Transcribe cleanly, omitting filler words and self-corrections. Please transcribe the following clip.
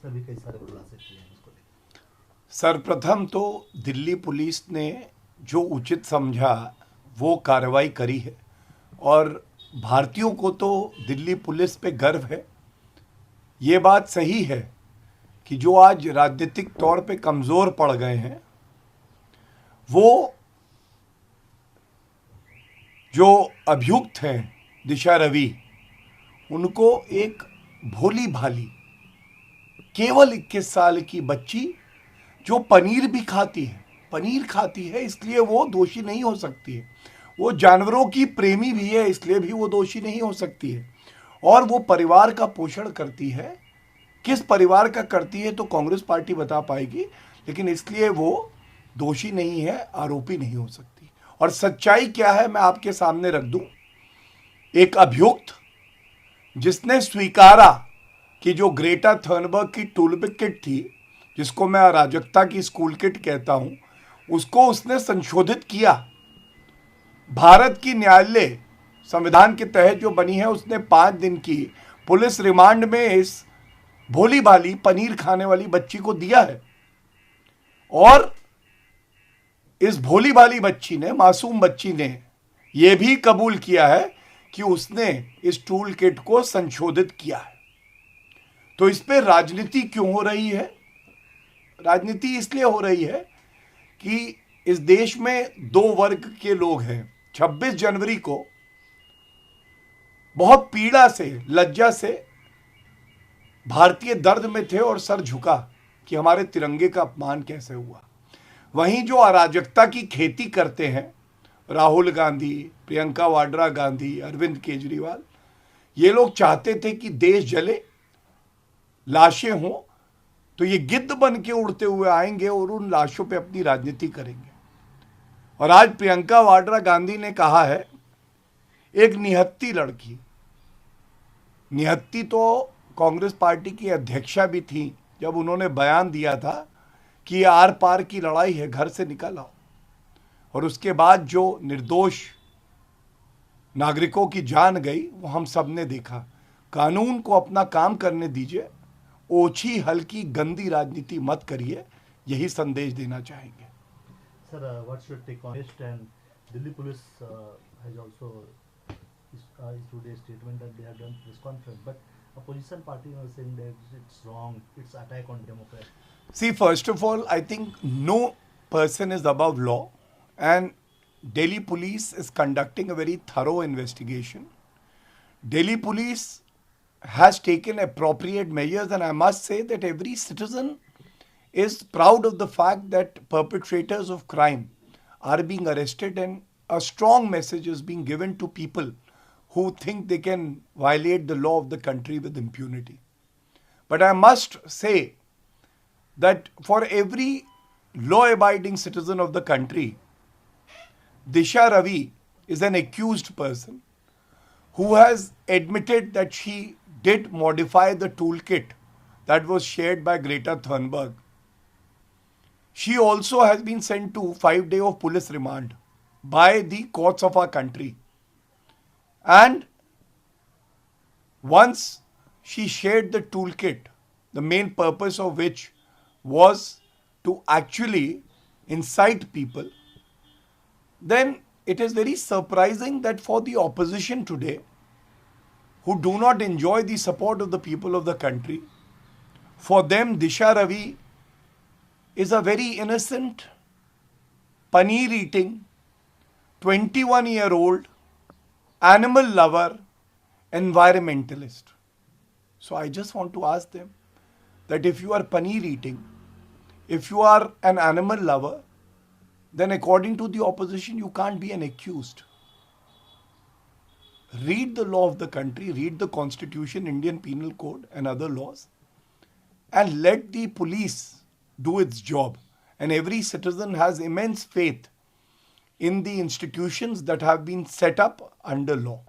ने भी कई सारे खुलासे किए हैं इसको लेकर। सर्वप्रथम तो दिल्ली पुलिस ने जो उचित समझा वो कार्रवाई करी है और भारतीयों को तो दिल्ली पुलिस पे गर्व है। ये बात सही है कि जो आज राजनीतिक तौर पे कमज़ोर पड़ गए हैं वो जो अभियुक्त हैं दिशा रवि, उनको एक भोली भाली केवल 21 साल की बच्ची जो पनीर खाती है इसलिए वो दोषी नहीं हो सकती है। वो जानवरों की प्रेमी भी है इसलिए भी वो दोषी नहीं हो सकती है। और वो परिवार का पोषण करती है, किस परिवार का करती है तो कांग्रेस पार्टी बता पाएगी, लेकिन इसलिए वो दोषी नहीं है, आरोपी नहीं हो सकती। और सच्चाई क्या है मैं आपके सामने रख दूं। एक अभियुक्त जिसने स्वीकारा कि जो ग्रेटा थर्नबर्ग की टूलबिग किट थी, जिसको मैं अराजकता की स्कूल किट कहता हूं, उसको उसने संशोधित किया। भारत की न्यायालय संविधान के तहत जो बनी है, उसने 5 दिन की पुलिस रिमांड में इस भोली भाली पनीर खाने वाली बच्ची को दिया है। और इस भोली भाली बच्ची ने, मासूम बच्ची ने यह भी कबूल किया है कि उसने इस टूल किट को संशोधित किया है। तो इस पे राजनीति क्यों हो रही है? राजनीति इसलिए हो रही है कि इस देश में 2 वर्ग के लोग हैं। 26 जनवरी को बहुत पीड़ा से, लज्जा से भारतीय दर्द में थे और सर झुका कि हमारे तिरंगे का अपमान कैसे हुआ। वहीं जो अराजकता की खेती करते हैं राहुल गांधी, प्रियंका वाड्रा गांधी, अरविंद केजरीवाल, ये लोग चाहते थे कि देश जले, लाशें हों, तो ये गिद्ध बन के उड़ते हुए आएंगे और उन लाशों पे अपनी राजनीति करेंगे। और आज प्रियंका वाड्रा गांधी ने कहा है, एक निहत्ती लड़की, निहत्ती तो कांग्रेस पार्टी की अध्यक्षा भी थी जब उन्होंने बयान दिया था कि ये आर पार की लड़ाई है, घर से निकल आओ। और उसके बाद जो निर्दोष नागरिकों की जान गई वो हम सब ने देखा। कानून को अपना काम करने दीजिए, ओछी हल्की गंदी राजनीति मत करिए, यही संदेश देना चाहेंगे। Sir, what's your take on it? And Delhi police has also issued a statement that they have done press conference, but opposition party was saying that it's wrong, it's attack on democracy. See, first of all, I think no person is above law, and Delhi police is conducting a very thorough investigation. Delhi police has taken appropriate measures, and I must say that every citizen is proud of the fact that perpetrators of crime are being arrested, and a strong message is being given to people who think they can violate the law of the country with impunity. But I must say that for every law-abiding citizen of the country, Disha Ravi is an accused person who has admitted that she did modify the toolkit that was shared by Greta Thunberg. She also has been sent to 5 days of police remand by the courts of our country. And once she shared the toolkit, the main purpose of which was to actually incite people, then it is very surprising that for the opposition today, who do not enjoy the support of the people of the country, for them Disha Ravi is a very innocent, paneer-eating, 21-year-old animal lover, environmentalist. So I just want to ask them that if you are paneer eating, if you are an animal lover, then according to the opposition, you can't be an accused. Read the law of the country, read the constitution, Indian Penal Code and other laws, and let the police do its job. And every citizen has immense faith in the institutions that have been set up under law.